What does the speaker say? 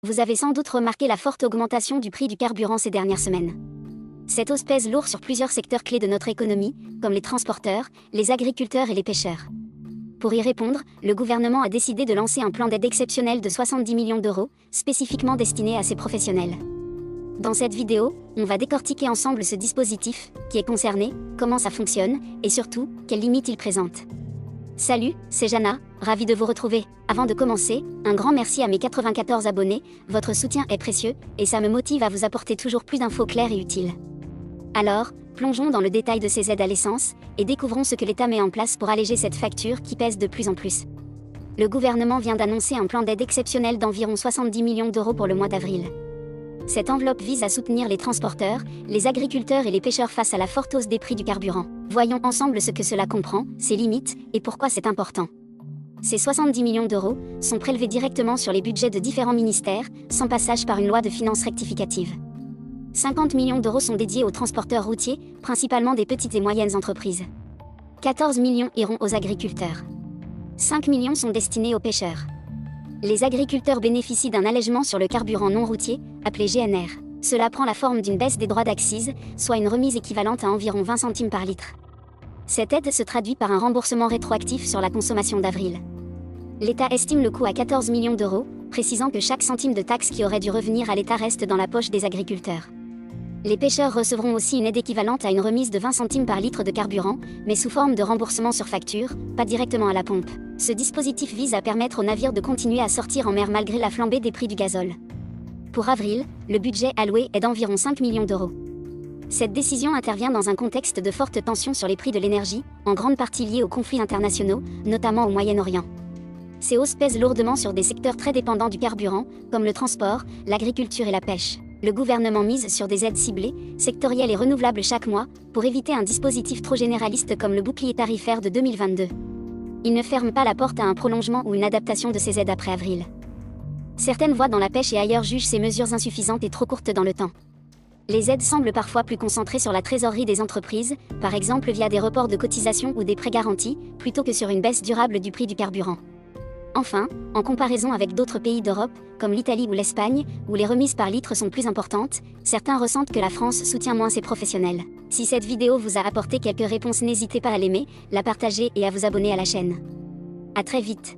Vous avez sans doute remarqué la forte augmentation du prix du carburant ces dernières semaines. Cette hausse pèse lourd sur plusieurs secteurs clés de notre économie, comme les transporteurs, les agriculteurs et les pêcheurs. Pour y répondre, le gouvernement a décidé de lancer un plan d'aide exceptionnel de 70 millions d'euros, spécifiquement destiné à ces professionnels. Dans cette vidéo, on va décortiquer ensemble ce dispositif, qui est concerné, comment ça fonctionne, et surtout, quelles limites il présente. Salut, c'est Jana, ravie de vous retrouver. Avant de commencer, un grand merci à mes 94 abonnés, votre soutien est précieux, et ça me motive à vous apporter toujours plus d'infos claires et utiles. Alors, plongeons dans le détail de ces aides à l'essence, et découvrons ce que l'État met en place pour alléger cette facture qui pèse de plus en plus. Le gouvernement vient d'annoncer un plan d'aide exceptionnel d'environ 70 millions d'euros pour le mois d'avril. Cette enveloppe vise à soutenir les transporteurs, les agriculteurs et les pêcheurs face à la forte hausse des prix du carburant. Voyons ensemble ce que cela comprend, ses limites, et pourquoi c'est important. Ces 70 millions d'euros sont prélevés directement sur les budgets de différents ministères, sans passage par une loi de finances rectificative. 50 millions d'euros sont dédiés aux transporteurs routiers, principalement des petites et moyennes entreprises. 14 millions iront aux agriculteurs. 5 millions sont destinés aux pêcheurs. Les agriculteurs bénéficient d'un allègement sur le carburant non routier, appelé GNR. Cela prend la forme d'une baisse des droits d'accise, soit une remise équivalente à environ 20 centimes par litre. Cette aide se traduit par un remboursement rétroactif sur la consommation d'avril. L'État estime le coût à 14 millions d'euros, précisant que chaque centime de taxe qui aurait dû revenir à l'État reste dans la poche des agriculteurs. Les pêcheurs recevront aussi une aide équivalente à une remise de 20 centimes par litre de carburant, mais sous forme de remboursement sur facture, pas directement à la pompe. Ce dispositif vise à permettre aux navires de continuer à sortir en mer malgré la flambée des prix du gazole. Pour avril, le budget alloué est d'environ 5 millions d'euros. Cette décision intervient dans un contexte de forte tension sur les prix de l'énergie, en grande partie liés aux conflits internationaux, notamment au Moyen-Orient. Ces hausses pèsent lourdement sur des secteurs très dépendants du carburant, comme le transport, l'agriculture et la pêche. Le gouvernement mise sur des aides ciblées, sectorielles et renouvelables chaque mois, pour éviter un dispositif trop généraliste comme le bouclier tarifaire de 2022. Il ne ferme pas la porte à un prolongement ou une adaptation de ces aides après avril. Certaines voix dans la pêche et ailleurs jugent ces mesures insuffisantes et trop courtes dans le temps. Les aides semblent parfois plus concentrées sur la trésorerie des entreprises, par exemple via des reports de cotisations ou des prêts garantis, plutôt que sur une baisse durable du prix du carburant. Enfin, en comparaison avec d'autres pays d'Europe, comme l'Italie ou l'Espagne, où les remises par litre sont plus importantes, certains ressentent que la France soutient moins ses professionnels. Si cette vidéo vous a apporté quelques réponses, n'hésitez pas à l'aimer, la partager et à vous abonner à la chaîne. À très vite.